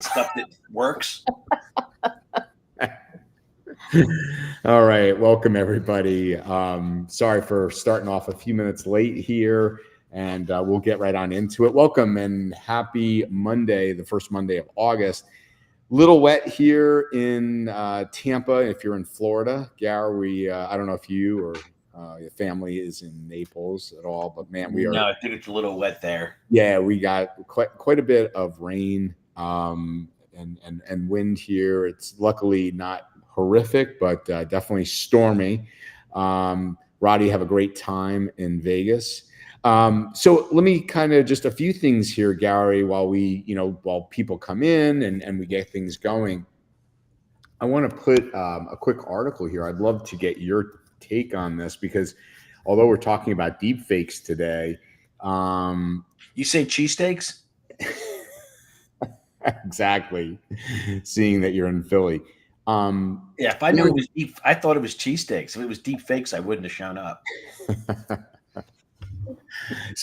stuff that works. All right, welcome everybody. Sorry for starting off a few minutes late here, and we'll get right on into it. Welcome and happy Monday, the first Monday of August. Little wet here in Tampa. If you're in Florida, Gary, I don't know if you or your family is in Naples at all, but man, we are. No, I think it's a little wet there. Yeah, we got quite a bit of rain and wind here. It's luckily not horrific, but definitely stormy. Roddy, have a great time in Vegas. So let me kind of just a few things here, Gary, while people come in and we get things going. I want to put a quick article here. I'd love to get your take on this because although we're talking about deep fakes today, you say cheesesteaks? Exactly. Seeing that you're in Philly. Yeah, if I knew it was deep, I thought it was cheesesteaks. If it was deep fakes, I wouldn't have shown up.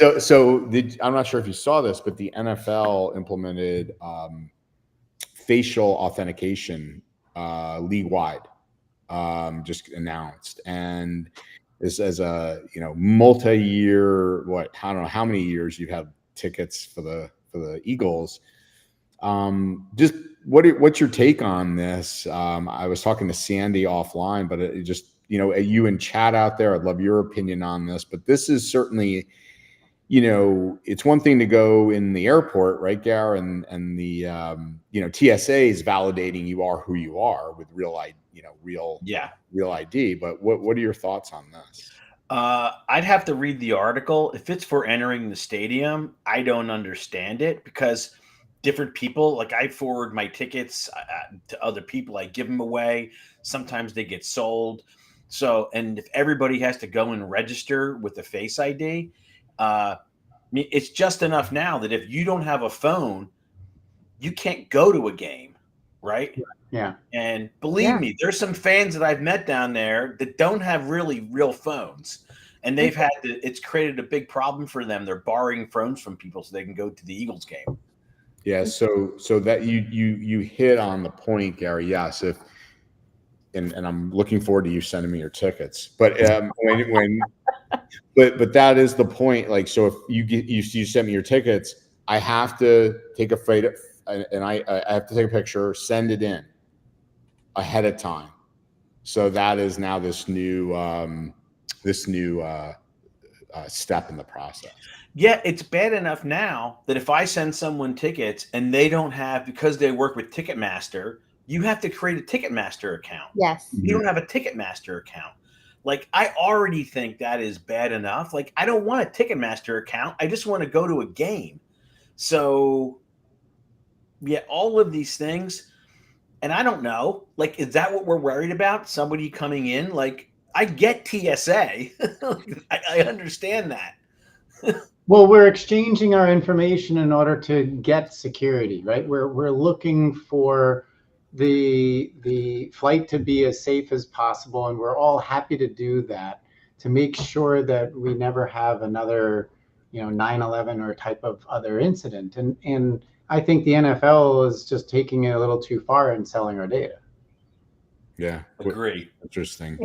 I'm not sure if you saw this, but the NFL implemented facial authentication league-wide, just announced, and this as a multi-year. I don't know how many years you've had tickets for the Eagles. Just what's your take on this? I was talking to Sandy offline, but it just you and Chad out there, I'd love your opinion on this. But this is certainly, it's one thing to go in the airport, right, Gar, and the TSA is validating you are who you are with real ID. But what are your thoughts on this? I'd have to read the article. If it's for entering the stadium, I don't understand it because different people, like I forward my tickets to other people, I give them away. Sometimes they get sold. So, and if everybody has to go and register with the Face ID, it's just enough now that if you don't have a phone, you can't go to a game, right? Yeah. And believe me, there's some fans that I've met down there that don't have really real phones. And they've it's created a big problem for them. They're borrowing phones from people so they can go to the Eagles game. Yeah, so that you hit on the point, Gary. Yes, and I'm looking forward to you sending me your tickets. But but that is the point. Like, so if you send me your tickets, I have to take a photo, and I have to take a picture, send it in ahead of time. So that is now this new step in the process. Yeah, it's bad enough now that if I send someone tickets and they don't have, because they work with Ticketmaster, you have to create a Ticketmaster account. Yes. You don't have a Ticketmaster account. Like, I already think that is bad enough. Like, I don't want a Ticketmaster account. I just want to go to a game. So, yeah, all of these things. And I don't know, like, is that what we're worried about? Somebody coming in? Like, I get TSA. I understand that. Well, we're exchanging our information in order to get security, right? We're looking for the flight to be as safe as possible, and we're all happy to do that to make sure that we never have another, 9/11 or type of other incident. And I think the NFL is just taking it a little too far in selling our data. Yeah, agree. Interesting.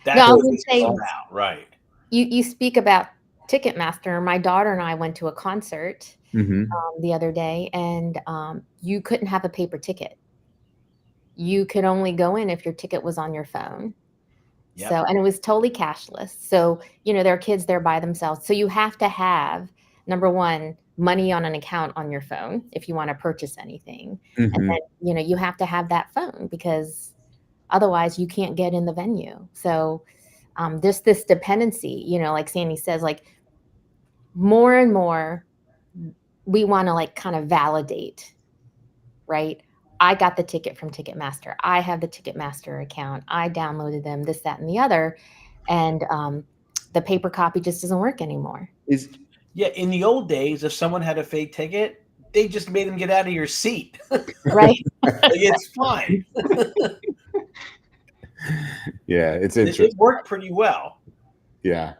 That's I what would it's say, all about, right? You speak about Ticketmaster. My daughter and I went to a concert the other day, and you couldn't have a paper ticket. You could only go in if your ticket was on your phone. Yep. So, and it was totally cashless. So, there are kids there by themselves. So you have to have, number one, money on an account on your phone if you want to purchase anything. And then, you have to have that phone because otherwise you can't get in the venue. So there's this dependency, like Sandy says, like more and more we want to like kind of validate, right? I got the ticket from Ticketmaster. I have the Ticketmaster account. I downloaded them, this, that, and the other. And the paper copy just doesn't work anymore. Yeah, in the old days, if someone had a fake ticket, they just made them get out of your seat. Right. It's fine. Yeah, it's interesting. It worked pretty well. Yeah.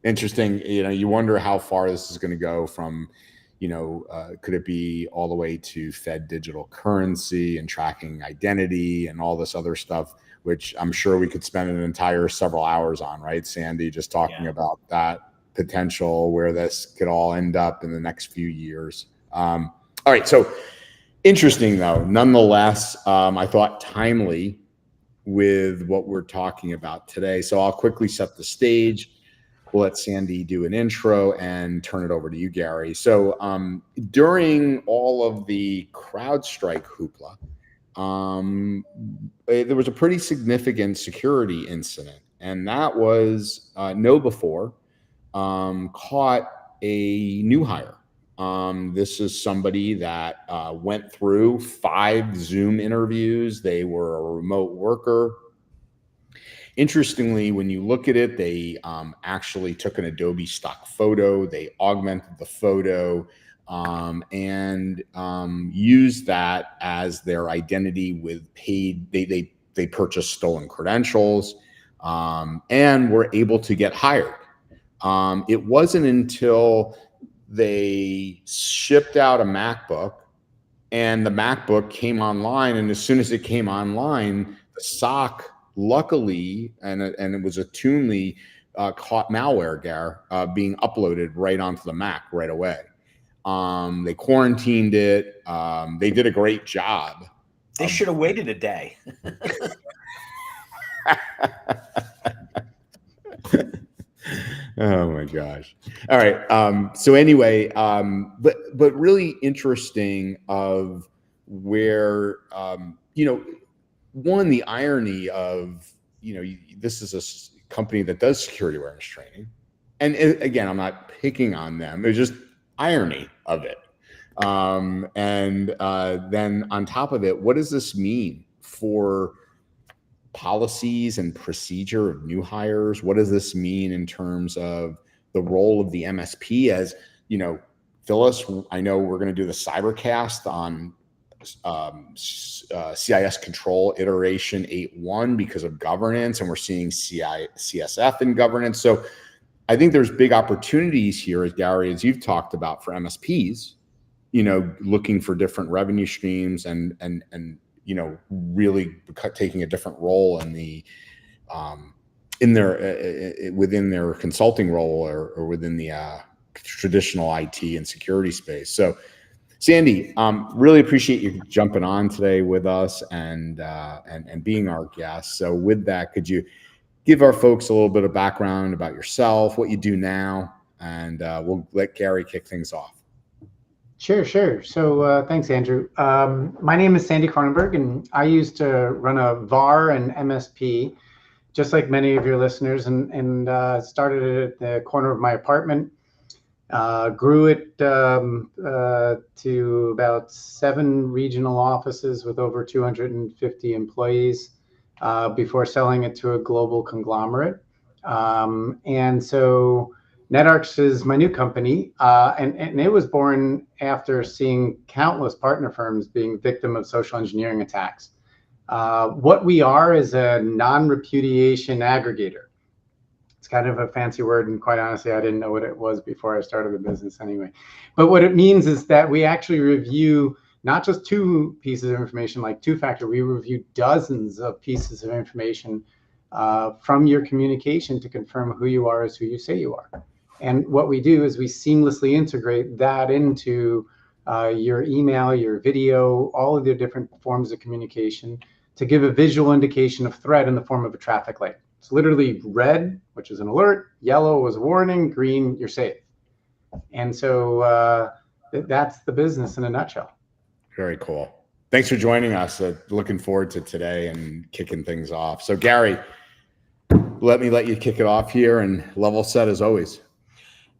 Interesting. You wonder how far this is going to go from, could it be all the way to Fed digital currency and tracking identity and all this other stuff, which I'm sure we could spend an entire several hours on, right, Sandy, just talking about that potential, where this could all end up in the next few years. All right, so interesting though, nonetheless, I thought timely with what we're talking about today. So I'll quickly set the stage. We'll let Sandy do an intro and turn it over to you, Gary. So during all of the CrowdStrike hoopla, there was a pretty significant security incident, and that was KnowBe4 caught a new hire. This is somebody that went through 5 Zoom interviews. They were a remote worker. Interestingly, when you look at it, they actually took an Adobe stock photo. They augmented the photo and used that as their identity with paid. They purchased stolen credentials and were able to get hired. It wasn't until they shipped out a MacBook and the MacBook came online, and as soon as it came online, the SOC luckily, and it was a Tunely caught malware, being uploaded right onto the Mac right away. They quarantined it. They did a great job. They should have waited a day. Oh my gosh. All right. So anyway, but really interesting of where, one, the irony of, this is a company that does security awareness training. And again, I'm not picking on them. It's just irony of it. And then on top of it, what does this mean for policies and procedure of new hires? What does this mean in terms of the role of the MSP? As Phyllis, I know we're going to do the Cybercast on CIS control iteration 8.1 because of governance, and we're seeing CSF in governance. So I think there's big opportunities here, as Gary, as you've talked about, for MSPs, looking for different revenue streams and really taking a different role in the within their consulting role or within the traditional IT and security space. So Sandy, really appreciate you jumping on today with us and being our guest. So with that, could you give our folks a little bit of background about yourself, what you do now, and we'll let Gary kick things off. Sure. So thanks, Andrew. My name is Sandy Cronenberg, and I used to run a VAR and MSP, just like many of your listeners, and started it at the corner of my apartment. Grew it to about 7 regional offices with over 250 employees before selling it to a global conglomerate. And so NetArcs is my new company, and it was born after seeing countless partner firms being victim of social engineering attacks. What we are is a non-repudiation aggregator. It's kind of a fancy word, and quite honestly, I didn't know what it was before I started the business anyway. But what it means is that we actually review not just 2 pieces of information like two-factor, we review dozens of pieces of information from your communication to confirm who you are as who you say you are. And what we do is we seamlessly integrate that into your email, your video, all of the different forms of communication to give a visual indication of threat in the form of a traffic light. It's literally red, which is an alert, yellow was a warning, green, you're safe. And so that's the business in a nutshell. Very cool. Thanks for joining us. Looking forward to today and kicking things off. So Gary, let you kick it off here and level set as always.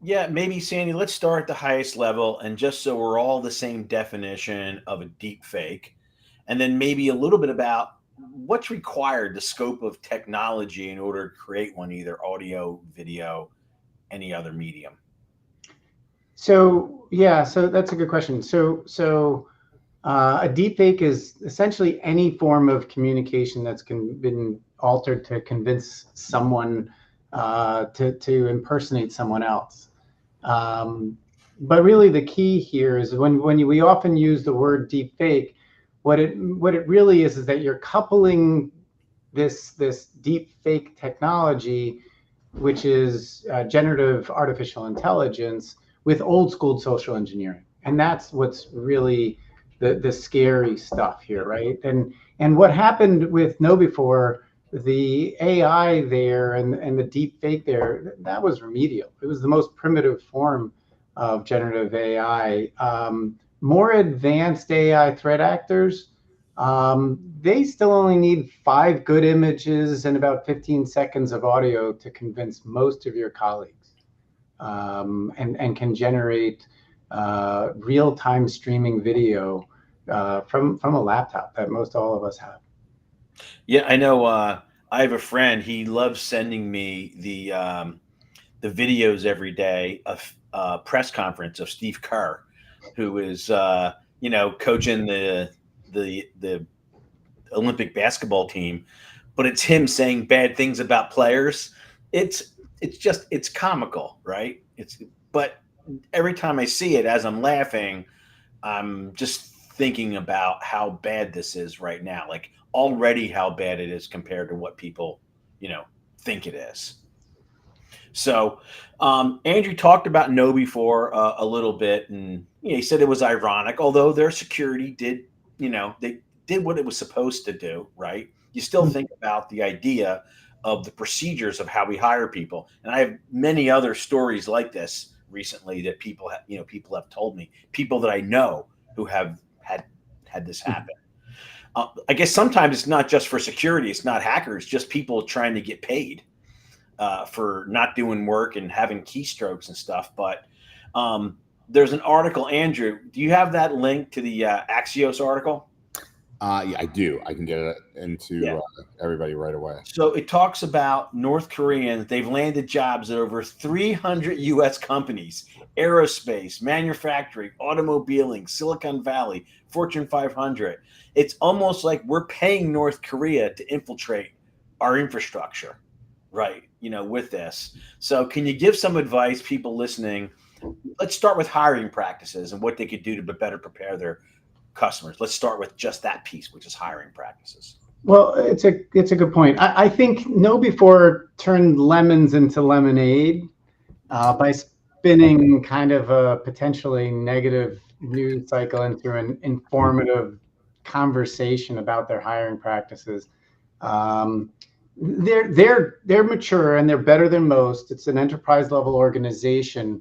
Yeah, maybe Sandy, let's start at the highest level, and just so we're all the same definition of a deep fake, and then maybe a little bit about what's required, the scope of technology in order to create one, either audio, video, any other medium. So that's a good question. So a deepfake is essentially any form of communication that's been altered to convince someone to impersonate someone else. But really the key here is we often use the word deep fake, what it really is that you're coupling this deep fake technology, which is generative artificial intelligence, with old school social engineering. And that's what's really the scary stuff here, right? And what happened with KnowBe4, the AI there and the deep fake there, that was remedial. It was the most primitive form of generative AI. More advanced AI threat actors, they still only need 5 good images and about 15 seconds of audio to convince most of your colleagues, and can generate real-time streaming video from a laptop that most all of us have. Yeah, I know. I have a friend. He loves sending me the videos every day of press conference of Steve Kerr, who is coaching the Olympic basketball team, but it's him saying bad things about players. It's comical, right? But every time I see it, as I'm laughing, I'm just thinking about how bad this is right now. Like already how bad it is compared to what people, think it is. So, Andrew talked about KnowBe4 a little bit, and he said it was ironic, although their security did, they did what it was supposed to do, right? You still think about the idea of the procedures of how we hire people, and I have many other stories like this recently that people have told me, people that I know who have had this happen. I guess sometimes it's not just for security; it's not hackers, just people trying to get paid for not doing work and having keystrokes and stuff. But there's an article, Andrew. Do you have that link to the Axios article? Yeah, I do. I can get it into everybody right away. So it talks about North Koreans. They've landed jobs at over 300 U.S. companies: aerospace, manufacturing, automobiling, Silicon Valley, Fortune 500. It's almost like we're paying North Korea to infiltrate our infrastructure, right? With this. So can you give some advice, people listening? Let's start with hiring practices and what they could do to better prepare their customers. Let's start with just that piece, which is hiring practices. Well, it's a good point. I think KnowBe4 turned lemons into lemonade by spinning kind of a potentially negative news cycle into an informative conversation about their hiring practices. They're mature and they're better than most. It's an enterprise level organization.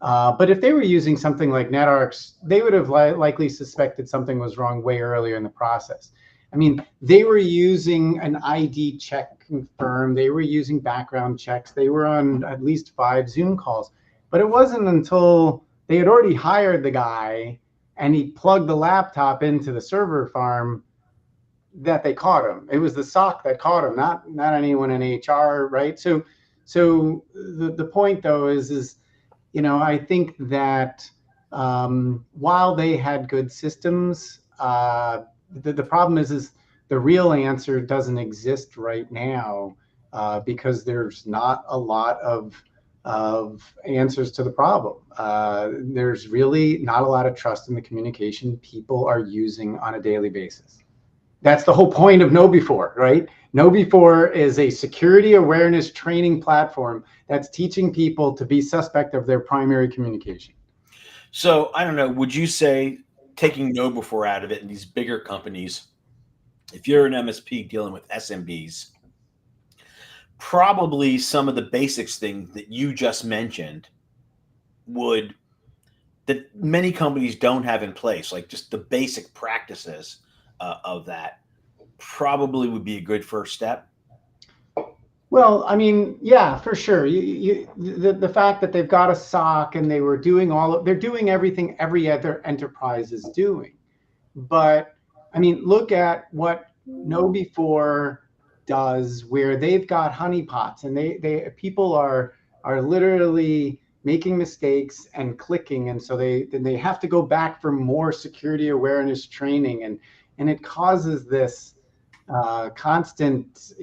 But if they were using something like NetArcs, they would have likely suspected something was wrong way earlier in the process. I mean, they were using an ID check confirm. They were using background checks. They were on at least 5 Zoom calls. But it wasn't until they had already hired the guy and he plugged the laptop into the server farm that they caught him. It was the SOC that caught him, not anyone in HR, right? So the point though is I think that while they had good systems, the problem is the real answer doesn't exist right now because there's not a lot of answers to the problem. There's really not a lot of trust in the communication people are using on a daily basis. That's the whole point of KnowBe4, right? KnowBe4 is a security awareness training platform that's teaching people to be suspect of their primary communication. So I don't know, would you say, taking KnowBe4 out of it in these bigger companies, if you're an MSP dealing with SMBs, probably some of the basics things that you just mentioned that many companies don't have in place, like just the basic practices of that, probably would be a good first step. Well, I mean, yeah, for sure. The fact that they've got a SOC and they're doing everything every other enterprise is doing. But I mean, look at what KnowBe4 does, where they've got honeypots and they people are literally making mistakes and clicking, and so they have to go back for more security awareness training, and it causes this constant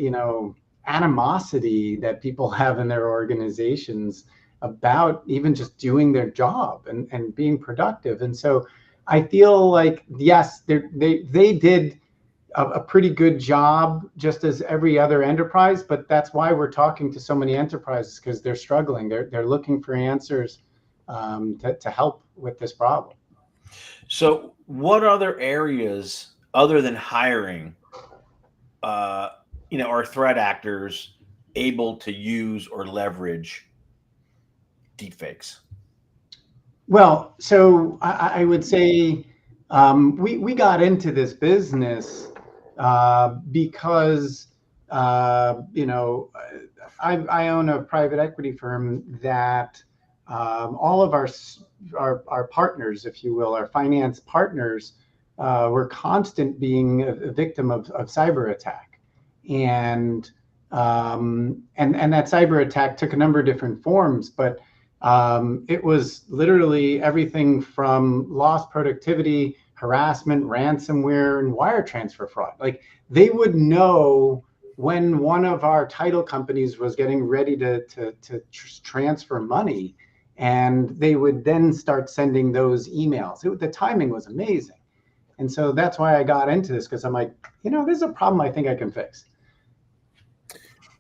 animosity that people have in their organizations about even just doing their job and being productive. And so I feel like, yes, they did a pretty good job, just as every other enterprise, but that's why we're talking to so many enterprises, because they're struggling. They're looking for answers to help with this problem. So, what other areas other than hiring, uh, are threat actors able to use or leverage deepfakes? Well, so I would say we got into this business because I own a private equity firm that all of our partners, if you will, our finance partners, were constant being a victim of cyber attack, and that cyber attack took a number of different forms, but it was literally everything from lost productivity, harassment, ransomware, and wire transfer fraud. Like, they would know when one of our title companies was getting ready to transfer money, and they would then start sending those emails. The timing was amazing. And so that's why I got into this, because I'm like, this is a problem I think I can fix.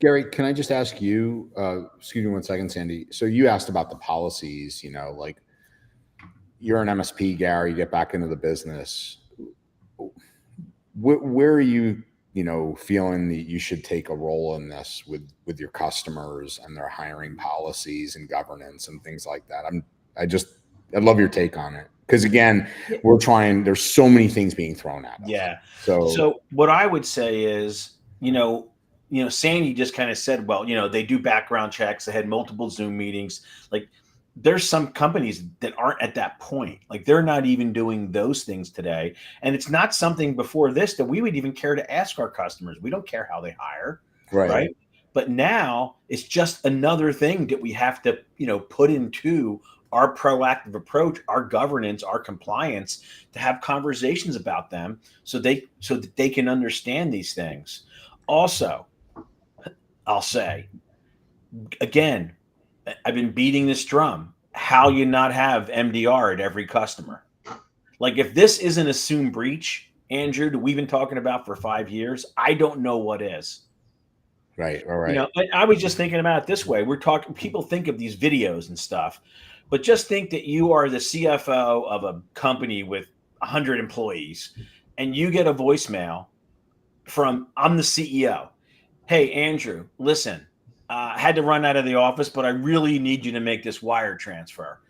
Gary, can I just ask you, excuse me one second, Sandy. So you asked about the policies, like you're an MSP, Gary, you get back into the business. Where are you, feeling that you should take a role in this with your customers and their hiring policies and governance and things like that? I'd love your take on it. Because again, there's so many things being thrown at us. Yeah. So what I would say is, Sandy just kind of said, well, they do background checks. They had multiple Zoom meetings. Like, there's some companies that aren't at that point. Like, they're not even doing those things today. And it's not something before this that we would even care to ask our customers. We don't care how they hire. Right. But now it's just another thing that we have to, put into our proactive approach, our governance, our compliance, to have conversations about them so that they can understand these things. Also, I'll say, again, I've been beating this drum. How you not have MDR at every customer? Like, if this isn't assumed breach, Andrew, that we've been talking about for 5 years, I don't know what is. Right. All right. I was just thinking about it this way. People think of these videos and stuff, but just think that you are the CFO of a company with 100 employees, and you get a voicemail from, I'm the CEO. Hey, Andrew, listen, I had to run out of the office, but I really need you to make this wire transfer.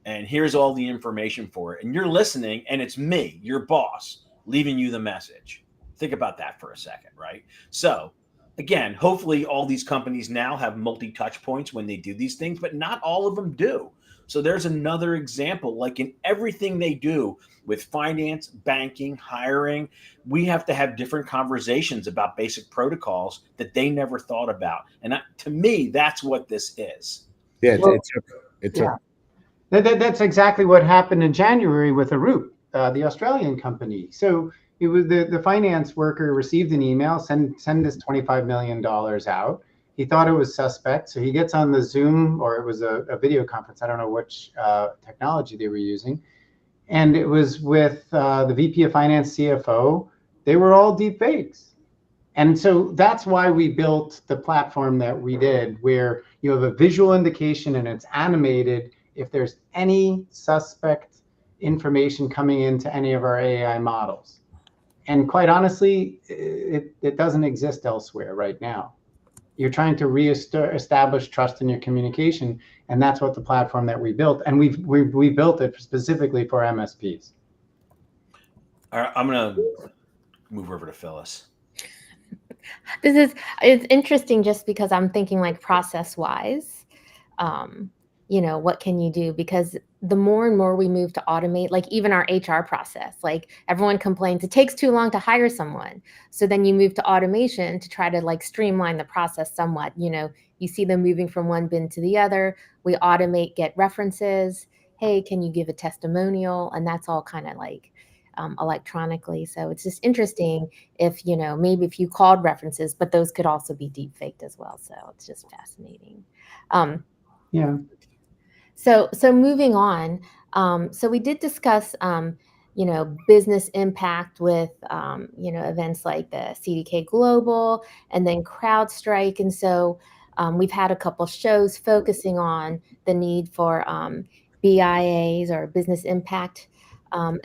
And here's all the information for it. And you're listening, and it's me, your boss, leaving you the message. Think about that for a second, right? So, again, hopefully all these companies now have multi-touch points when they do these things, but not all of them do. So there's another example. Like, in everything they do with finance, banking, hiring, we have to have different conversations about basic protocols that they never thought about. And to me, that's what this is. Yeah, that's exactly what happened in January with Arup, the Australian company. So it was the finance worker received an email, send this $25 million out. He thought it was suspect, so he gets on the Zoom, or it was a video conference. I don't know which technology they were using. And it was with the VP of Finance, CFO. They were all deep fakes. And so that's why we built the platform that we did, where you have a visual indication and it's animated if there's any suspect information coming into any of our AI models. And quite honestly, it doesn't exist elsewhere right now. You're trying to reestablish trust in your communication, and that's what the platform that we built. And we built it specifically for MSPs. All right, I'm going to move over to Phyllis. It's interesting just because I'm thinking, like, process-wise, what can you do? Because the more and more we move to automate, like even our HR process, like everyone complains it takes too long to hire someone. So then you move to automation to try to like streamline the process somewhat. You see them moving from one bin to the other. We automate, get references. Hey, can you give a testimonial? And that's all kind of like electronically. So it's just interesting if, maybe if you called references, but those could also be deep faked as well. So it's just fascinating. Yeah. So moving on, so we did discuss, business impact with, events like the CDK Global and then CrowdStrike. And so we've had a couple shows focusing on the need for BIAs or business impact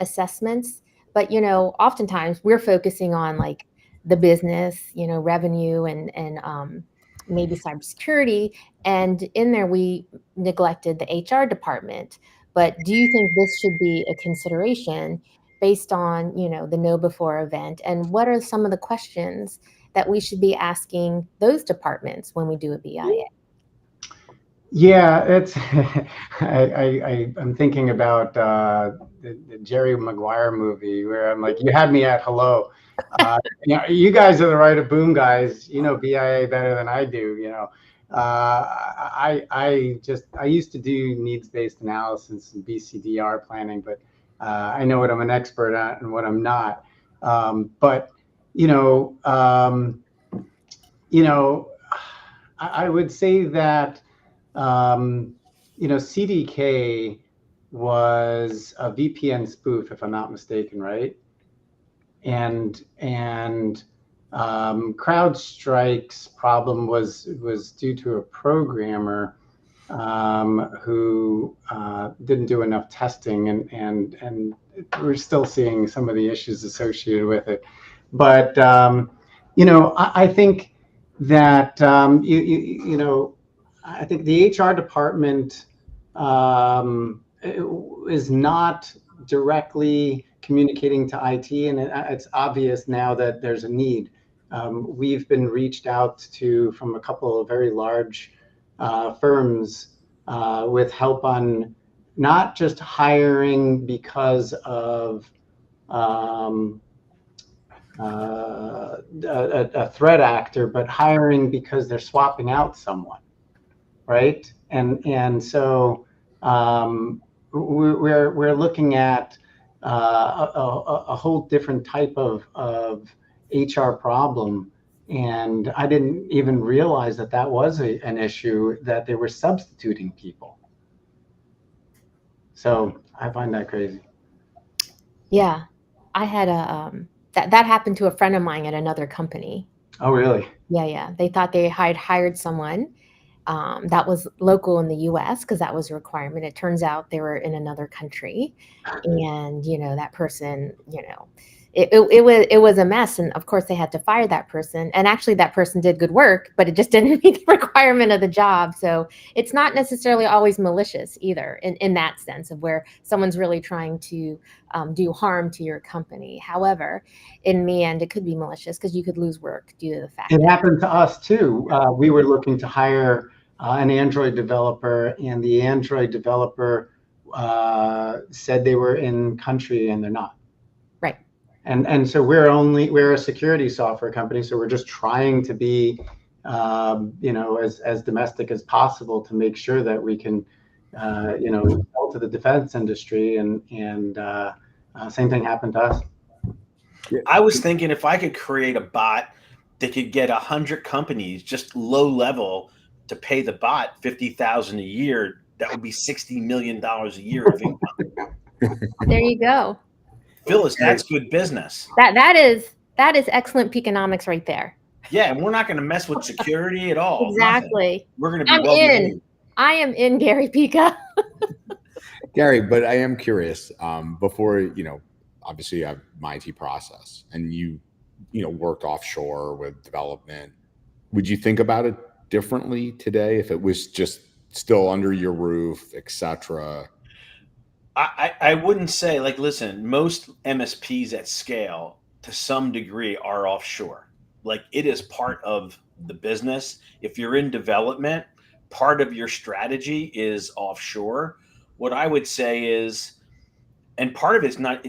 assessments. But, oftentimes we're focusing on like the business, revenue and maybe cybersecurity. And in there, we neglected the HR department. But do you think this should be a consideration based on, the know before event? And what are some of the questions that we should be asking those departments when we do a BIA? Yeah, it's I'm thinking about the Jerry Maguire movie where I'm like, you had me at hello. You guys are the right of boom guys. You know BIA better than I do. I used to do needs-based analysis and BCDR planning, but I know what I'm an expert at and what I'm not. But you know, um, I would say that. CDK was a VPN spoof, if I'm not mistaken, right? And CrowdStrike's problem was due to a programmer who didn't do enough testing, and we're still seeing some of the issues associated with it. But I think that I think the HR department is not directly communicating to IT, and it's obvious now that there's a need. We've been reached out to from a couple of very large firms with help on not just hiring because of a threat actor, but hiring because they're swapping out someone. Right, and so we're looking at a whole different type of HR problem, and I didn't even realize that was an issue, that they were substituting people. So I find that crazy. Yeah, I had that happened to a friend of mine at another company. Oh, really? Yeah. They thought they had hired someone that was local in the US because that was a requirement. It turns out they were in another country, and that person, it was a mess. And of course they had to fire that person. And actually that person did good work, but it just didn't meet the requirement of the job. So it's not necessarily always malicious either in that sense of where someone's really trying to do harm to your company. However, in the end, it could be malicious because you could lose work due to the fact it happened to us too. We were looking to hire an Android developer, and the Android developer said they were in country and they're not. Right. And so we're a security software company, so we're just trying to be as domestic as possible to make sure that we can sell to the defense industry, and same thing happened to us. I was thinking if I could create a bot that could get 100 companies just low level to pay the bot $50,000 a year, that would be $60 million a year of income. There you go. Phyllis, that's good business. That is excellent economics right there. Yeah, and we're not going to mess with security at all. Exactly. Nothing. We're going to be I am in, Gary Pica. Gary, but I am curious. Before, obviously you have my IT process, and you worked offshore with development. Would you think about it differently today if it was just still under your roof, etc.? I wouldn't say, listen, most MSPs at scale to some degree are offshore. It is part of the business. If you're in development, part of your strategy is offshore. What I would say is, and part of it's not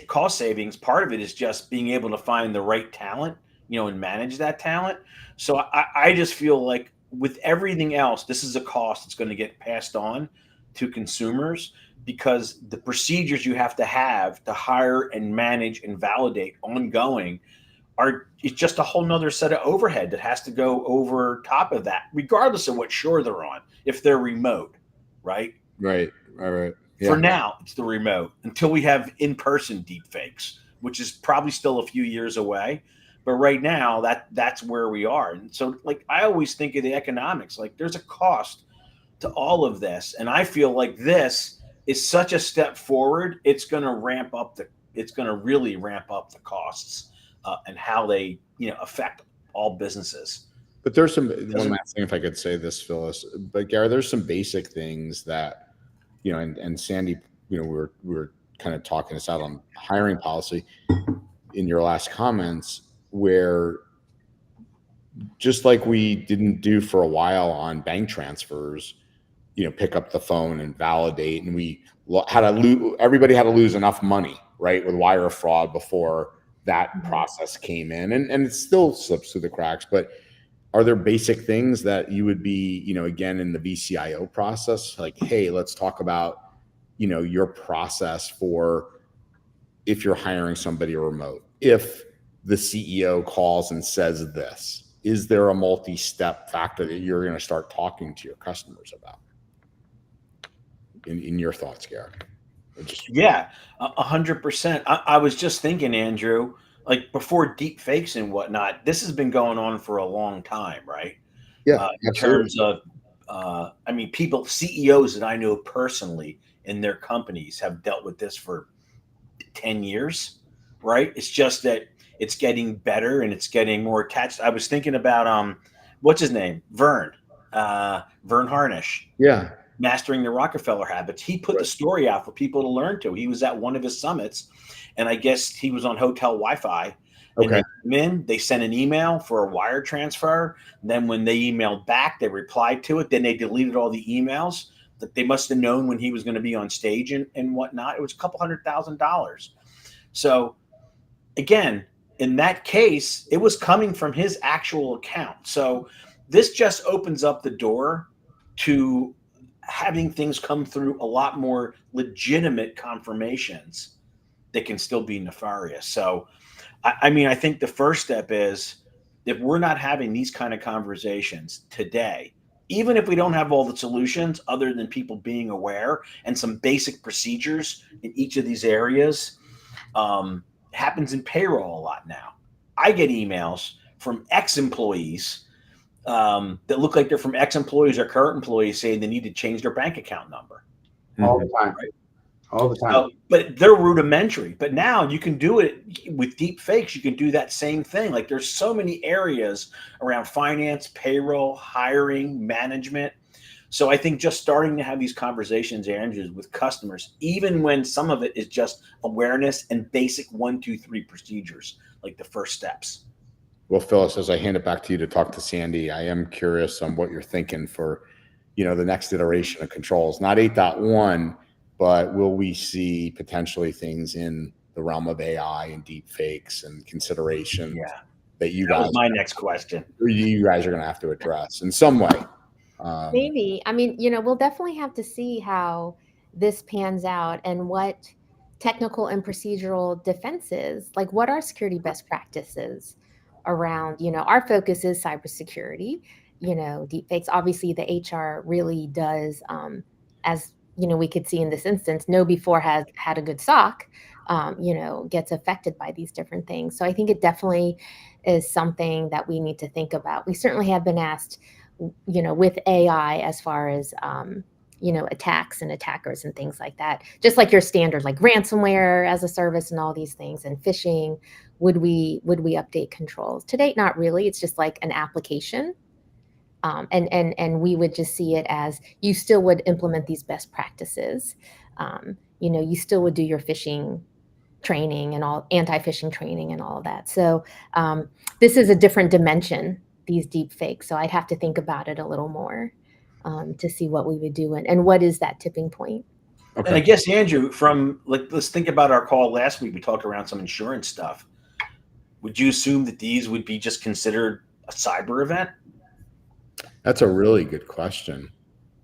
cost savings. Part of it is just being able to find the right talent, and manage that talent. So I just feel like with everything else, this is a cost that's going to get passed on to consumers, because the procedures you have to hire and manage and validate ongoing it's just a whole nother set of overhead that has to go over top of that, regardless of what shore they're on, if they're remote. right? Right. Yeah. For now, it's the remote until we have in-person deepfakes, which is probably still a few years away. But right now, that's where we are. And so, like, I always think of the economics. Like, there's a cost to all of this, and I feel like this is such a step forward. It's going to really ramp up the costs and how they affect all businesses. But there's some one last thing, if I could say this, Phyllis. But Gary, there's some basic things that and Sandy, we were kind of talking this out on hiring policy in your last comments, where just like we didn't do for a while on bank transfers, pick up the phone and validate, and we had to everybody had to lose enough money, right, with wire fraud before that process came in, and it still slips through the cracks. But are there basic things that you would be, again, in the VCIO process, like, hey, let's talk about, your process for if you're hiring somebody remote, if the CEO calls and says this, is there a multi-step factor that you're going to start talking to your customers about? In your thoughts, Gary? Yeah, 100%. I was just thinking, Andrew, like before deep fakes and whatnot, this has been going on for a long time, right? Yeah. In terms of, people, CEOs that I know personally in their companies have dealt with this for 10 years, right? It's just that it's getting better and it's getting more attached. I was thinking about, what's his name? Vern Harnish. Yeah. Mastering the Rockefeller Habits. He put the story out for people to learn to. He was at one of his summits, and I guess he was on hotel Wi-Fi. And they sent an email for a wire transfer. And then when they emailed back, they replied to it. Then they deleted all the emails that they must have known when he was going to be on stage and whatnot. It was a couple $100,000. So again, in that case, it was coming from his actual account. So this just opens up the door to having things come through a lot more legitimate confirmations that can still be nefarious. So, I think the first step is, if we're not having these kind of conversations today, even if we don't have all the solutions other than people being aware and some basic procedures in each of these areas, happens in payroll a lot now. I get emails from ex-employees that look like they're from ex-employees or current employees saying they need to change their bank account number. All the time. Right? All the time. So, but they're rudimentary. But now you can do it with deep fakes. You can do that same thing. Like, there's so many areas around finance, payroll, hiring, management. So I think just starting to have these conversations, Andrew, with customers, even when some of it is just awareness and basic 1, 2, 3 procedures, like the first steps. Well, Phyllis, as I hand it back to you to talk to Sandy, I am curious on what you're thinking for, the next iteration of controls, not 8.1, but will we see potentially things in the realm of AI and deep fakes and consideration that you guys, was my next question, you guys are going to have to address in some way? Maybe. We'll definitely have to see how this pans out and what technical and procedural defenses, like what are security best practices around, our focus is cybersecurity, deepfakes. Obviously, the HR really does, as we could see in this instance, KnowBe4 has had a good SOC, gets affected by these different things. So I think it definitely is something that we need to think about. We certainly have been asked, with AI as far as, attacks and attackers and things like that, just like your standard, like ransomware as a service and all these things, and phishing, would we update controls? To date, not really. It's just like an application. And we would just see it as, you still would implement these best practices. You still would do your phishing training and all, anti-phishing training and all of that. So this is a different dimension, these deep fakes. So I'd have to think about it a little more to see what we would do and what is that tipping point. Okay. And I guess, Andrew, let's think about our call last week. We talked around some insurance stuff. Would you assume that these would be just considered a cyber event? That's a really good question.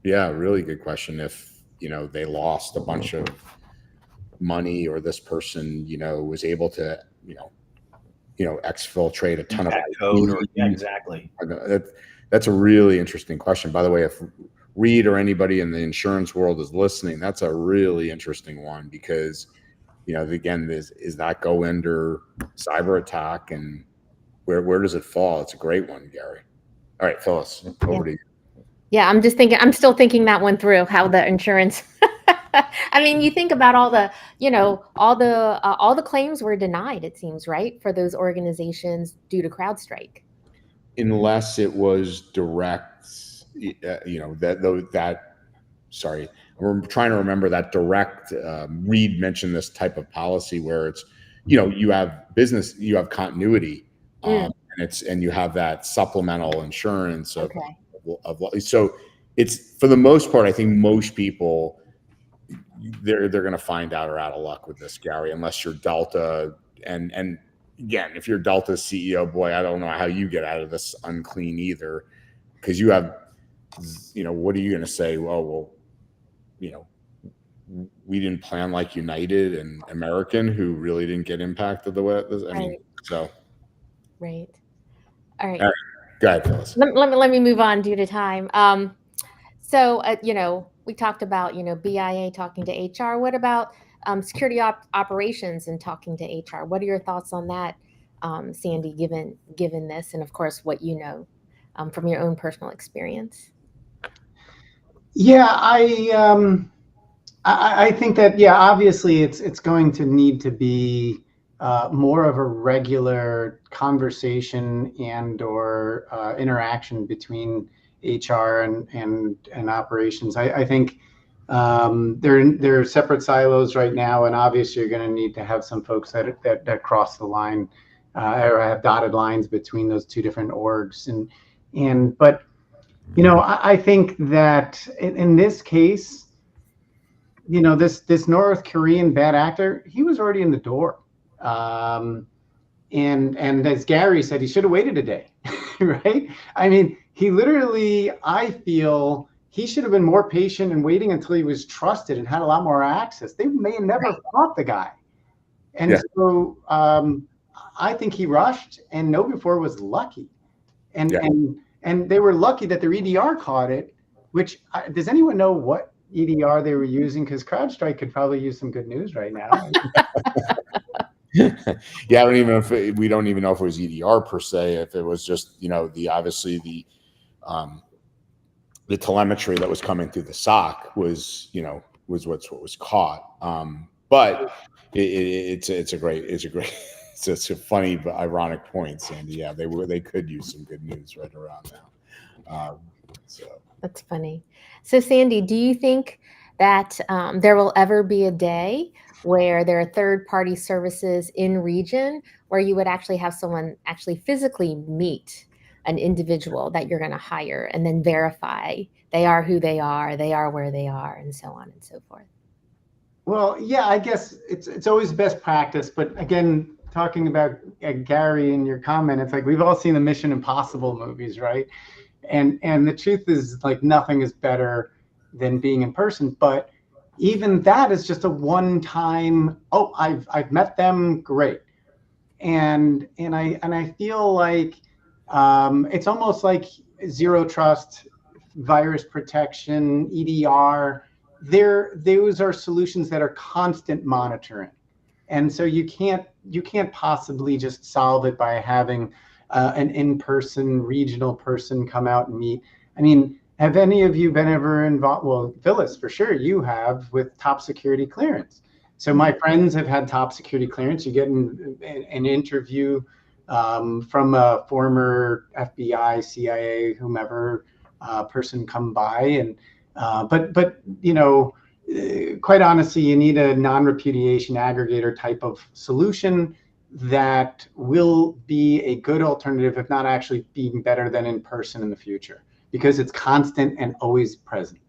Yeah, really good question. If, they lost a bunch of money, or this person, was able to, exfiltrate a ton of code. Or, yeah, exactly. That's a really interesting question. By the way, if Reed or anybody in the insurance world is listening, that's a really interesting one because, again, is that go under cyber attack, and where does it fall? It's a great one, Gary. All right, Phyllis, over to you. Yeah, I'm still thinking that one through, how the insurance. I mean, you think about all the claims were denied, it seems, right, for those organizations due to CrowdStrike. Unless it was direct, sorry, I'm trying to remember that direct. Reed mentioned this type of policy where it's, you have business, you have continuity, and you have that supplemental insurance of so it's, for the most part, I think most people, they're going to find out or out of luck with this, Gary, unless you're Delta. And again, if you're Delta's CEO, boy, I don't know how you get out of this unclean either, because you have, what are you going to say? Well, we didn't plan like United and American, who really didn't get impacted the way. Right. All right. Go ahead, Phyllis. Let me move on due to time. So we talked about BIA talking to HR. What about security operations and talking to HR? What are your thoughts on that, Sandy? Given this, and of course what from your own personal experience. Yeah, I think that, obviously it's going to need to be more of a regular conversation and or interaction between HR and operations. I think they're separate silos right now, and obviously you're going to need to have some folks that cross the line or have dotted lines between those two different orgs. But I think that in this case, this North Korean bad actor, he was already in the door. And as Gary said, he should have waited a day, right? I mean, he literally, I feel he should have been more patient and waiting until he was trusted and had a lot more access. They may have never caught the guy. And so I think he rushed, and KnowBe4 was lucky. And they were lucky that their EDR caught it, which, does anyone know what EDR they were using? Because CrowdStrike could probably use some good news right now. Yeah, we don't even know if it was EDR per se, if it was just, obviously the telemetry that was coming through the SOC was what was caught. But it's a funny but ironic point, Sandy. Yeah, they could use some good news right around now. So that's funny. So Sandy, do you think that there will ever be a day where there are third-party services in region where you would actually have someone actually physically meet an individual that you're going to hire and then verify they are who they are where they are, and so on and so forth? Well, yeah, I guess it's always best practice. But again, talking about Gary in your comment, it's like we've all seen the Mission Impossible movies, right? And the truth is, like, nothing is better than being in person. But even that is just a one-time, I've met them, great. And I feel like it's almost like zero trust, virus protection, EDR. Those are solutions that are constant monitoring. And so you can't possibly just solve it by having an in-person regional person come out and meet. I mean, have any of you been ever involved? Well, Phyllis, for sure you have, with top security clearance. So my friends have had top security clearance. You get an interview from a former FBI, CIA, whomever person come by, and but quite honestly, you need a non-repudiation aggregator type of solution that will be a good alternative, if not actually being better than in person in the future, because it's constant and always present.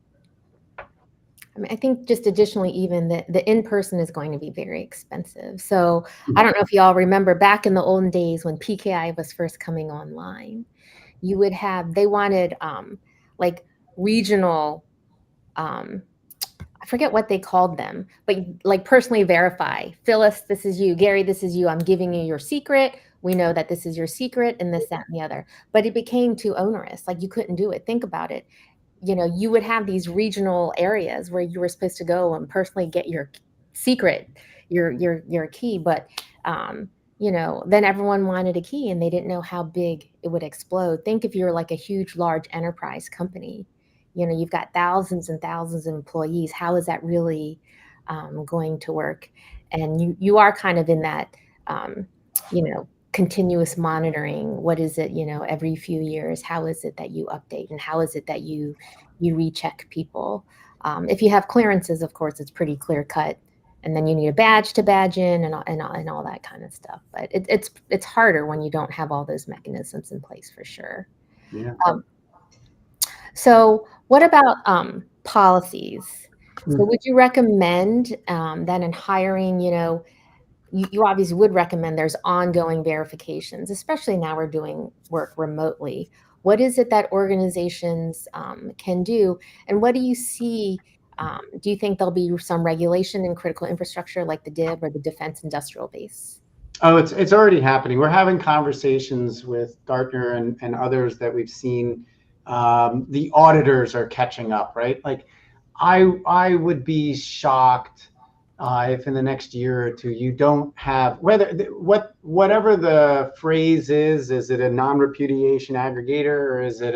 I mean, I think just additionally, even the in-person is going to be very expensive. So I don't know if you all remember back in the olden days when PKI was first coming online, you would have, they wanted like regional, I forget what they called them, but like personally verify. Phyllis, this is you. Gary, this is you. I'm giving you your secret. We know that this is your secret, and this, that, and the other. But it became too onerous. Like, you couldn't do it. Think about it. you would have these regional areas where you were supposed to go and personally get your secret, your key, but then everyone wanted a key and they didn't know how big it would explode. Think if you're like a huge, large enterprise company, you've got thousands and thousands of employees. How is that really going to work? And you are kind of in that, continuous monitoring. What is it, every few years? How is it that you update, and how is it that you recheck people? If you have clearances, of course, it's pretty clear cut, and then you need a badge to badge in, and all that kind of stuff. But it's harder when you don't have all those mechanisms in place, for sure. Yeah. So what about policies? So Mm. would you recommend that in hiring, you obviously would recommend there's ongoing verifications, especially now we're doing work remotely. What is it that organizations can do? And what do you see? Do you think there'll be some regulation in critical infrastructure like the DIB or the Defense Industrial Base? Oh, it's already happening. We're having conversations with Gartner and others that we've seen. The auditors are catching up, right? Like, I would be shocked if in the next year or two you don't have whatever the phrase is it a non-repudiation aggregator, or is it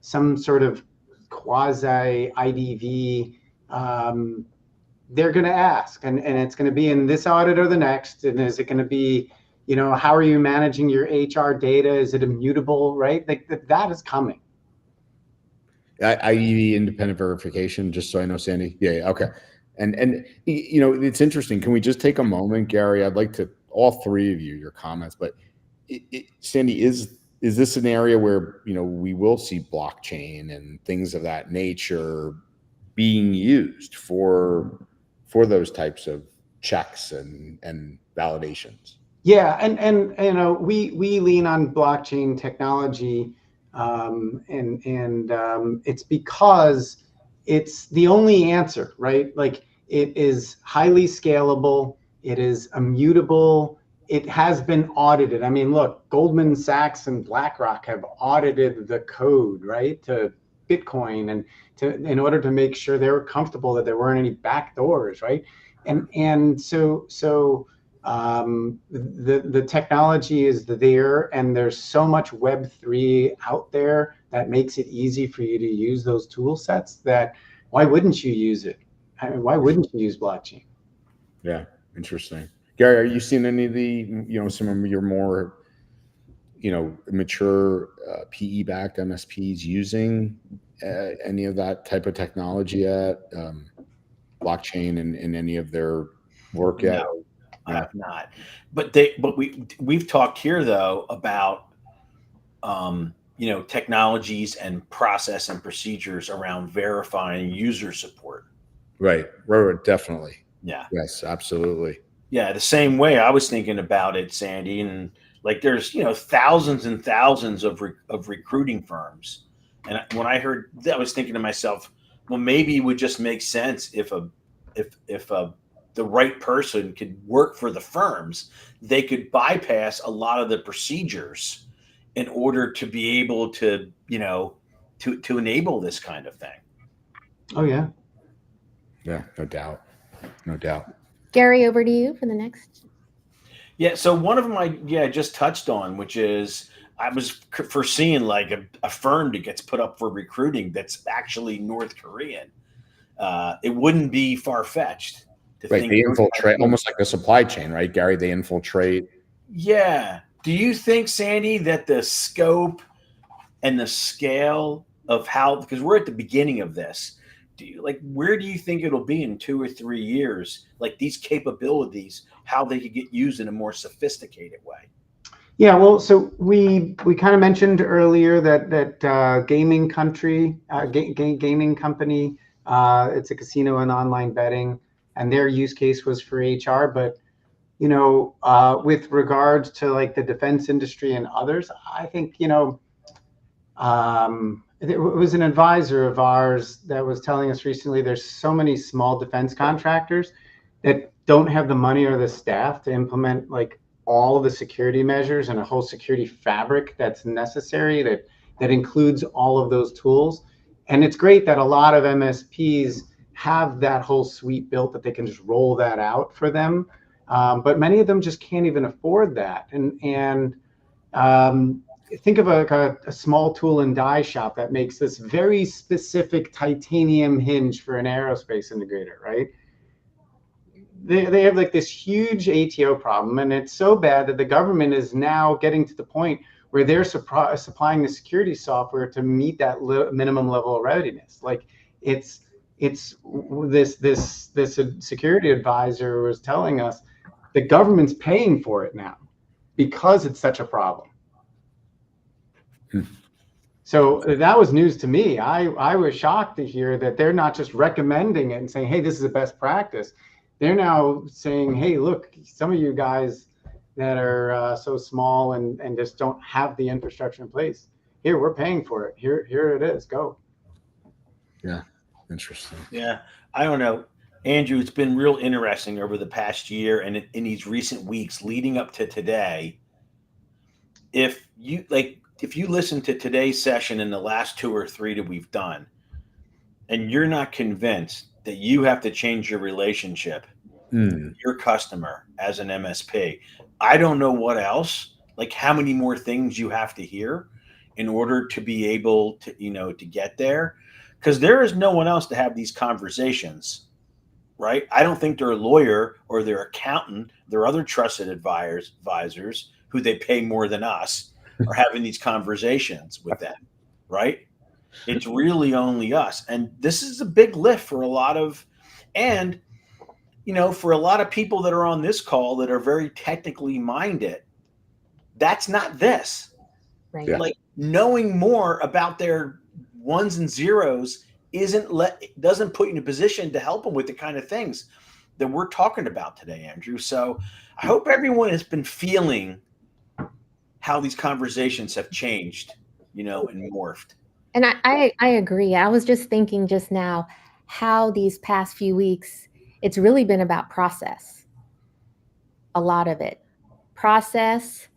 some sort of quasi IDV? They're going to ask, and it's going to be in this audit or the next. And is it going to be, how are you managing your HR data? Is it immutable, right? Like that is coming. IEV, independent verification, just so I know, Sandy. Yeah, okay. And it's interesting. Can we just take a moment, Gary? I'd like to, all three of you, your comments, but Sandy, is this an area where, we will see blockchain and things of that nature being used for those types of checks and validations? Yeah, and we lean on blockchain technology, and it's because it's the only answer, right? Like, it is highly scalable, it is immutable, it has been audited. I mean, look, Goldman Sachs and BlackRock have audited the code, right, to Bitcoin, and in order to make sure they were comfortable that there weren't any back doors, right? And so the technology is there, and there's so much Web3 out there that makes it easy for you to use those tool sets, that why wouldn't you use it? I mean, why wouldn't you use blockchain? Yeah, interesting. Gary, are you seeing any of the, some of your more, mature PE-backed MSPs using any of that type of technology yet? Blockchain in any of their work yet? No, I have not. But we've talked here though about technologies and process and procedures around verifying user support. Right, definitely. Yeah. Yes, absolutely. Yeah, the same way I was thinking about it, Sandy, and like there's thousands and thousands of recruiting firms, and when I heard that, I was thinking to myself, well, maybe it would just make sense if the right person could work for the firms, they could bypass a lot of the procedures in order to be able to to enable this kind of thing. Oh yeah. Yeah, no doubt. Gary, over to you for the next. Yeah, so one of them I just touched on, which is I was foreseeing like a firm that gets put up for recruiting that's actually North Korean. It wouldn't be far-fetched to right, think they infiltrate almost like a supply chain, right, Gary? They infiltrate. Yeah. Do you think, Sandy, that the scope and the scale of how, because we're at the beginning of this, where do you think it'll be in 2 or 3 years? Like these capabilities, how they could get used in a more sophisticated way? Yeah, well, so we kind of mentioned earlier that gaming company, it's a casino and online betting, and their use case was for HR. But with regards to like the defense industry and others, I think it was an advisor of ours that was telling us recently there's so many small defense contractors that don't have the money or the staff to implement like all of the security measures and a whole security fabric that's necessary that includes all of those tools. And it's great that a lot of MSPs have that whole suite built that they can just roll that out for them. But many of them just can't even afford that. And think of a small tool and die shop that makes this very specific titanium hinge for an aerospace integrator, right? They have like this huge ATO problem, and it's so bad that the government is now getting to the point where they're supplying the security software to meet that minimum level of readiness. Like it's this security advisor was telling us the government's paying for it now because it's such a problem. So that was news to me. I was shocked to hear that they're not just recommending it and saying, hey, this is a best practice. They're now saying, hey, look, some of you guys that are so small and just don't have the infrastructure in place, here, we're paying for it. Here it is. Go. Yeah. Interesting. Yeah. I don't know. Andrew, it's been real interesting over the past year and in these recent weeks leading up to today. If you listen to today's session and the last 2 or 3 that we've done, and you're not convinced that you have to change your relationship with your customer as an MSP, I don't know what else, like how many more things you have to hear in order to be able to, to get there. Because there is no one else to have these conversations, right? I don't think their lawyer or their accountant, their other trusted advisors who they pay more than us are having these conversations with them, right? It's really only us. And this is a big lift for a lot of, and, for a lot of people that are on this call that are very technically minded, that's not this. Right. Yeah. Like knowing more about their ones and zeros doesn't put you in a position to help them with the kind of things that we're talking about today, Andrew. So I hope everyone has been feeling how these conversations have changed, and morphed. And I agree. I was just thinking just now how these past few weeks, it's really been about process. A lot of it. Process,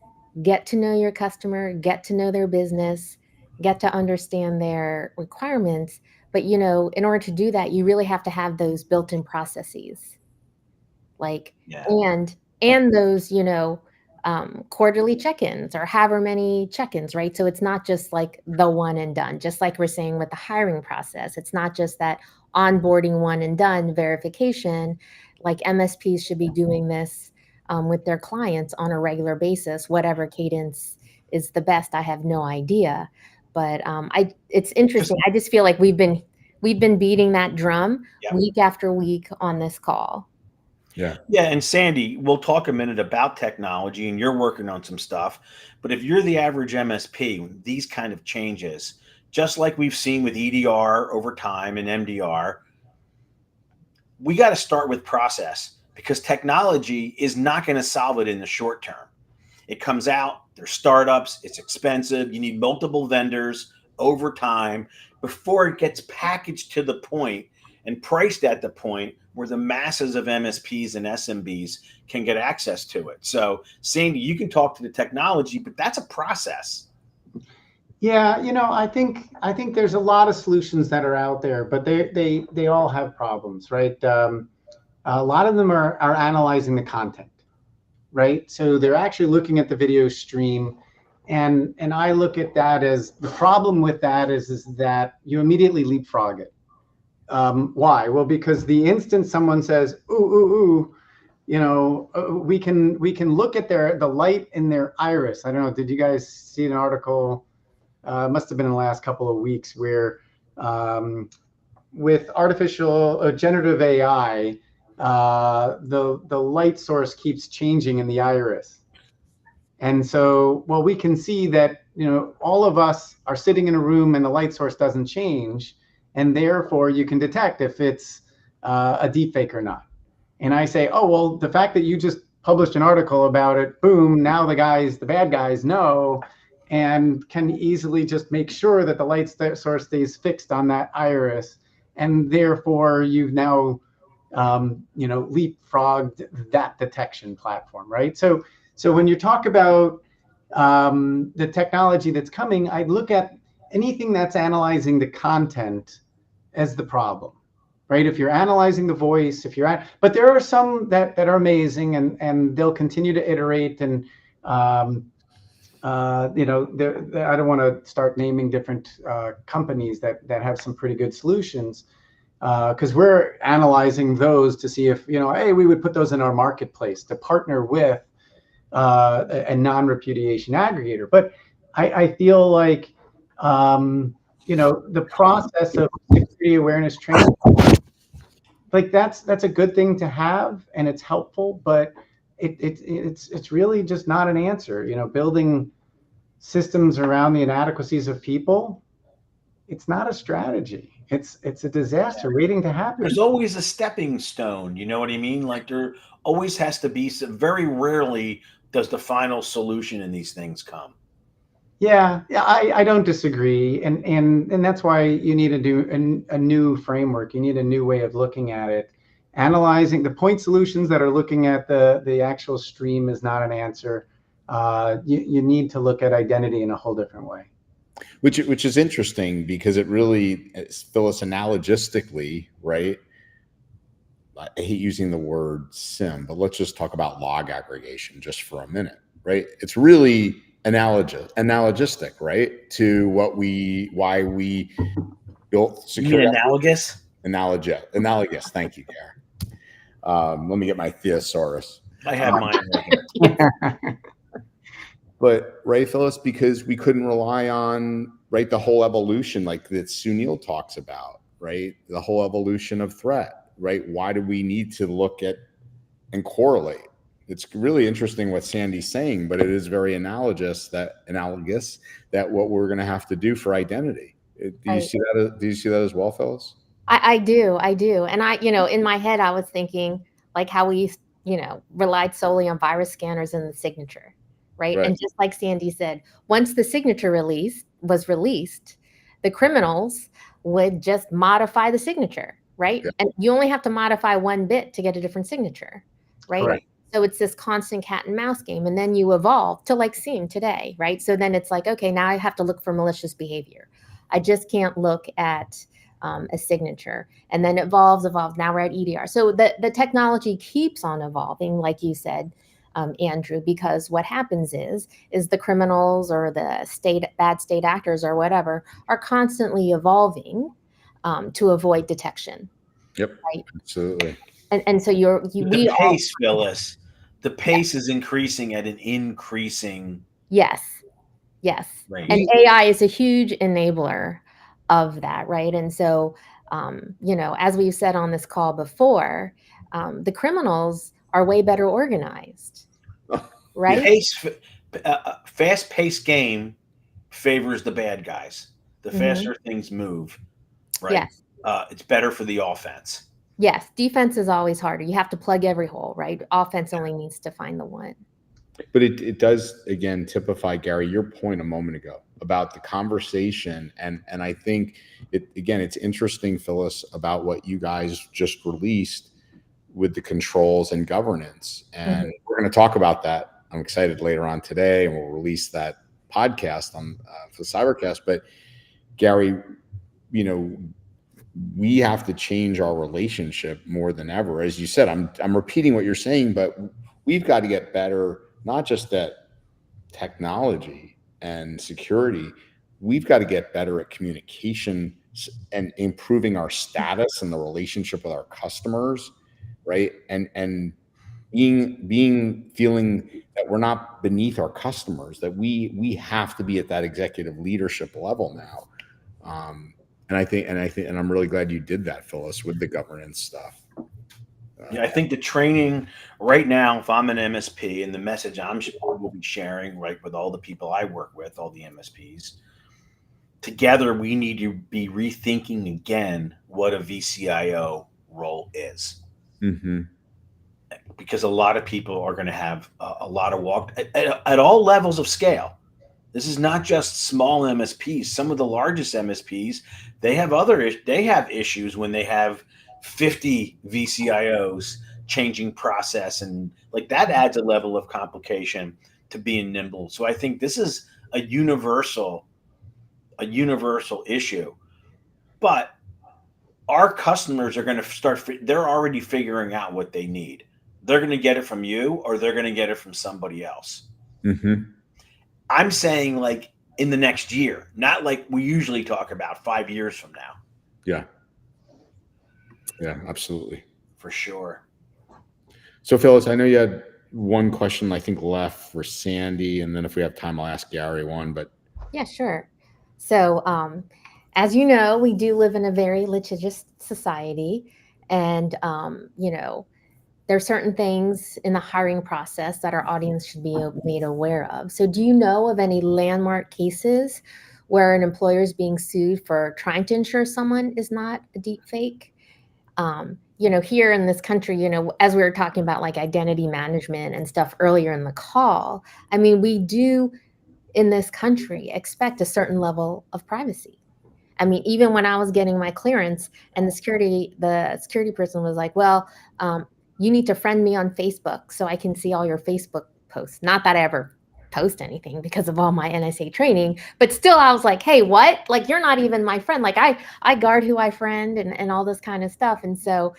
get to know your customer, get to know their business, get to understand their requirements. But, in order to do that, you really have to have those built-in processes. Like, Yeah. and those, quarterly check-ins or however many check-ins, right? So it's not just like the one and done, just like we're saying with the hiring process. It's not just that onboarding one and done verification. Like MSPs should be doing this with their clients on a regular basis, whatever cadence is the best. I have no idea, but it's interesting. I just feel like we've been beating that drum week after week on this call. Yeah. Yeah. And Sandy, we'll talk a minute about technology and you're working on some stuff. But if you're the average MSP, these kind of changes, just like we've seen with EDR over time and MDR, we got to start with process because technology is not going to solve it in the short term. It comes out, there's startups, it's expensive. You need multiple vendors over time before it gets packaged to the point and priced at the point where the masses of MSPs and SMBs can get access to it. So, Sandy, you can talk to the technology, but that's a process. Yeah, I think there's a lot of solutions that are out there, but they all have problems, right? A lot of them are analyzing the content, right? So they're actually looking at the video stream, and I look at that as the problem with that is that you immediately leapfrog it. Why? Well, because the instant someone says, ooh, we can look at the light in their iris. I don't know. Did you guys see an article? Must have been in the last couple of weeks where with artificial generative AI, the light source keeps changing in the iris. And so, well, we can see that, all of us are sitting in a room and the light source doesn't change. And therefore you can detect if it's a deepfake or not. And I say, oh, well, the fact that you just published an article about it, boom, now the bad guys know and can easily just make sure that the light source stays fixed on that iris. And therefore you've now, leapfrogged that detection platform, right? So when you talk about the technology that's coming, I look at anything that's analyzing the content as the problem, right? If you're analyzing the voice, but there are some that are amazing, and they'll continue to iterate. And you know, I don't want to start naming different companies that have some pretty good solutions, because we're analyzing those to see if, you know, hey, we would put those in our marketplace to partner with a non-repudiation aggregator. But I feel like, you know, the process of security awareness training, like that's a good thing to have, and it's helpful, but it's really just not an answer. You know, building systems around the inadequacies of people, it's not a strategy. It's a disaster waiting to happen. There's always a stepping stone. You know what I mean? Like there always has to be some. Very rarely does the final solution in these things come. Yeah, I don't disagree, and that's why you need a new framework. You need a new way of looking at it. Analyzing the point solutions that are looking at the actual stream is not an answer. You need to look at identity in a whole different way. Which is interesting, because it really, Phyllis, analogistically, right? I hate using the word SIM, but let's just talk about log aggregation just for a minute, right? It's really analogistic, right, to why we built security. You mean analogous? Analogous. Thank you, Gary. Let me get my thesaurus. I have mine right here. But right, Phyllis, because we couldn't rely on, right, the whole evolution, like that Sunil talks about, right, the whole evolution of threat, right? Why do we need to look at and correlate? It's really interesting what Sandy's saying, but it is very analogous that what we're going to have to do for identity. Do you see that? Do you see that as well, Phyllis? I do. And you know, in my head, I was thinking like how we, you know, relied solely on virus scanners and the signature, right? And just like Sandy said, once the signature was released, the criminals would just modify the signature, right? Yeah. And you only have to modify one bit to get a different signature, right? Correct. So it's this constant cat and mouse game. And then you evolve to like SIEM today, right? So then it's like, okay, now I have to look for malicious behavior. I just can't look at a signature. And then evolves. Now we're at EDR. So the technology keeps on evolving, like you said, Andrew, because what happens is the criminals or the bad state actors or whatever are constantly evolving to avoid detection. Yep, right? Absolutely. And so the pace, Phyllis, the pace is increasing at an increasing. Yes. Range. And AI is a huge enabler of that, right? And so, you know, as we've said on this call before, the criminals are way better organized, right? Fast-paced game favors the bad guys. The faster things move, right? Yes. It's better for the offense. Yes, defense is always harder. You have to plug every hole, right? Offense only needs to find the one. But it does, again, typify, Gary, your point a moment ago about the conversation. And I think, it's interesting, Phyllis, about what you guys just released with the controls and governance. And we're going to talk about that. I'm excited later on today, and we'll release that podcast on for the CyberCast. But Gary, you know, we have to change our relationship more than ever. As you said, I'm repeating what you're saying, but we've got to get better, not just at technology and security. We've got to get better at communication and improving our status and the relationship with our customers, right? And feeling that we're not beneath our customers, that we have to be at that executive leadership level now. And I'm really glad you did that, Phyllis, with the governance stuff. Yeah, I think the training right now, if I'm an MSP, and the message I'm sure will be sharing, right, with all the people I work with, all the MSPs, together we need to be rethinking again what a VCIO role is. Because a lot of people are going to have a lot of walk at all levels of scale. This is not just small MSPs. Some of the largest MSPs, they have issues when they have 50 VCIOs changing process, and like that adds a level of complication to being nimble. So I think this is a universal a universal issue. But our customers are going to they're already figuring out what they need. They're going to get it from you, or they're going to get it from somebody else. Mm-hmm. I'm saying like in the next year, not like we usually talk about 5 years from now. Yeah. Yeah, absolutely. For sure. So Phyllis, I know you had one question, I think, left for Sandy. And then if we have time, I'll ask Gary one, but. Yeah, sure. So, as you know, we do live in a very litigious society, and there are certain things in the hiring process that our audience should be made aware of. So do you know of any landmark cases where an employer is being sued for trying to ensure someone is not a deep fake? Here in this country, as we were talking about like identity management and stuff earlier in the call, I mean, we do in this country expect a certain level of privacy. I mean, even when I was getting my clearance and the security person was like, well, you need to friend me on Facebook so I can see all your Facebook posts. Not that I ever post anything because of all my NSA training, but still I was like, hey, what? Like, you're not even my friend. Like I guard who I friend and all this kind of stuff. And so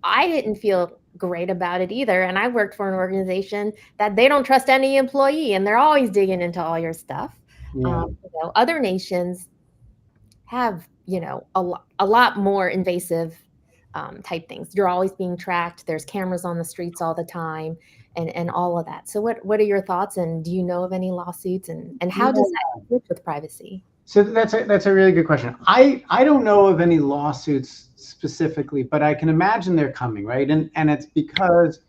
I didn't feel great about it either. And I worked for an organization that they don't trust any employee and they're always digging into all your stuff. Yeah. Other nations have, a lot more invasive type things. You're always being tracked. There's cameras on the streets all the time and all of that. So what are your thoughts? And do you know of any lawsuits and how does that fit with privacy? So that's a really good question. I don't know of any lawsuits specifically, but I can imagine they're coming, right? And it's because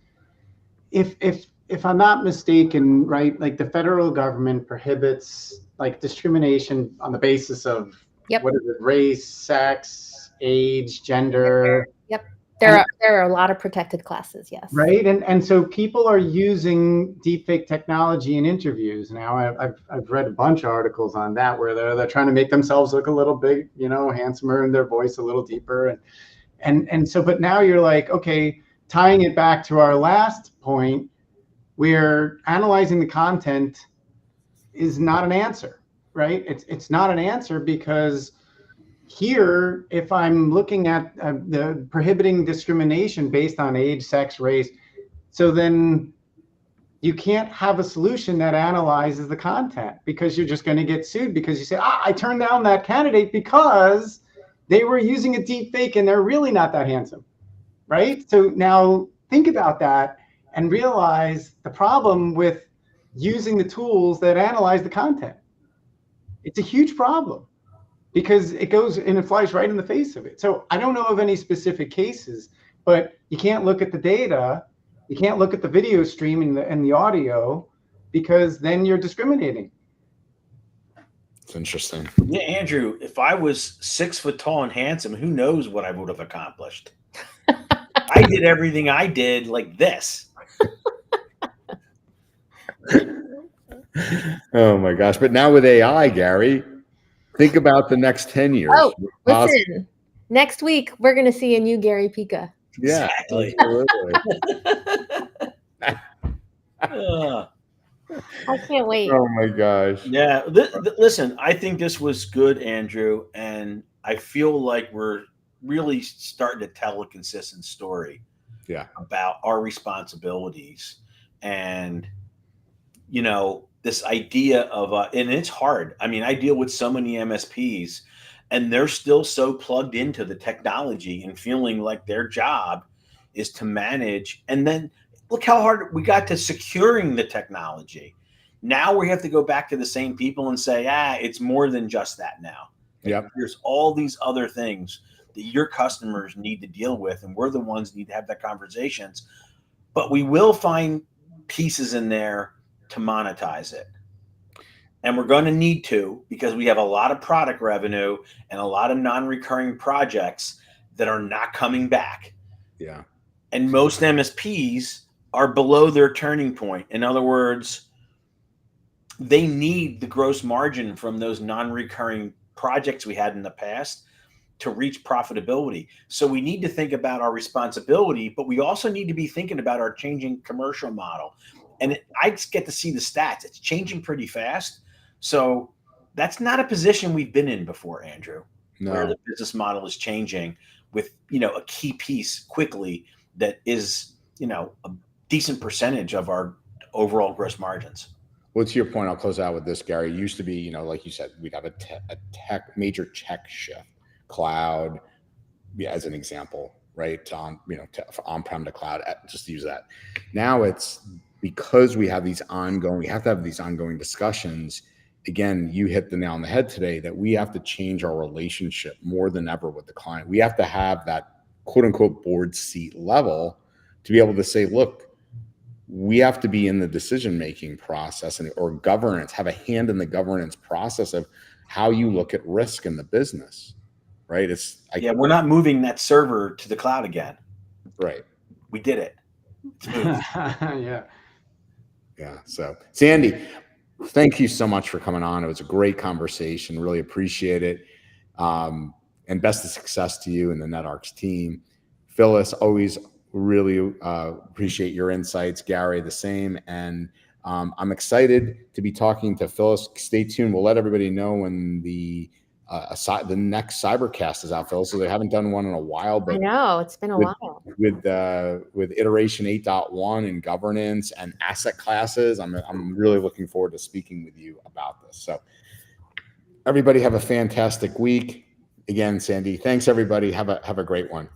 if I'm not mistaken, right, like the federal government prohibits like discrimination on the basis of what is it, race, sex, age, gender. Yep. There are a lot of protected classes, yes. Right, and so people are using deepfake technology in interviews now. I've read a bunch of articles on that where they're trying to make themselves look a little big, handsomer, and their voice a little deeper, and so. But now you're like, okay, tying it back to our last point, we're analyzing the content is not an answer, right? It's not an answer because. Here, if I'm looking at the prohibiting discrimination based on age, sex, race, so then you can't have a solution that analyzes the content because you're just going to get sued because you say, I turned down that candidate because they were using a deep fake and they're really not that handsome, right? So now think about that and realize the problem with using the tools that analyze the content. It's a huge problem. Because it goes and it flies right in the face of it. So I don't know of any specific cases, but you can't look at the data, you can't look at the video stream and the audio, because then you're discriminating. It's interesting. Yeah, Andrew, if I was 6 foot tall and handsome, who knows what I would have accomplished? I did everything I did like this. Oh my gosh. But now with AI, Gary, think about the next 10 years. Oh, listen, next week, we're going to see a new Gary Pica. Yeah, exactly. I can't wait. Oh my gosh. Yeah. Listen, I think this was good, Andrew. And I feel like we're really starting to tell a consistent story about our responsibilities. And, this idea of, and it's hard. I mean, I deal with so many MSPs and they're still so plugged into the technology and feeling like their job is to manage. And then look how hard we got to securing the technology. Now we have to go back to the same people and say, it's more than just that now. Yep. There's all these other things that your customers need to deal with. And we're the ones who need to have that conversations. But we will find pieces in there to monetize it. And we're going to need to, because we have a lot of product revenue and a lot of non-recurring projects that are not coming back. Yeah. And most MSPs are below their turning point. In other words, they need the gross margin from those non-recurring projects we had in the past to reach profitability. So we need to think about our responsibility, but we also need to be thinking about our changing commercial model. And I just get to see the stats. It's changing pretty fast. So that's not a position we've been in before, Andrew, where No. the business model is changing with, a key piece quickly that is, a decent percentage of our overall gross margins. Well, to your point, I'll close out with this, Gary. It used to be, like you said, we'd have a major tech shift, cloud, as an example, right? On-prem to cloud, just to use that. Now it's because we have to have these ongoing discussions. Again, you hit the nail on the head today that we have to change our relationship more than ever with the client. We have to have that quote unquote board seat level to be able to say, look, we have to be in the decision-making process or governance, have a hand in the governance process of how you look at risk in the business, right? We're not moving that server to the cloud again. Right. We did it. It's moved. Yeah. So Sandy, thank you so much for coming on. It was a great conversation. Really appreciate it. And best of success to you and the NetArcs team. Phyllis, always really appreciate your insights. Gary, the same. And I'm excited to be talking to Phyllis. Stay tuned. We'll let everybody know when the next Cybercast is out, Phyllis. So they haven't done one in a while, but I know it's been a while with iteration 8.1 and governance and asset classes. I'm really looking forward to speaking with you about this. So everybody have a fantastic week. Again, Sandy, thanks everybody. Have a great one.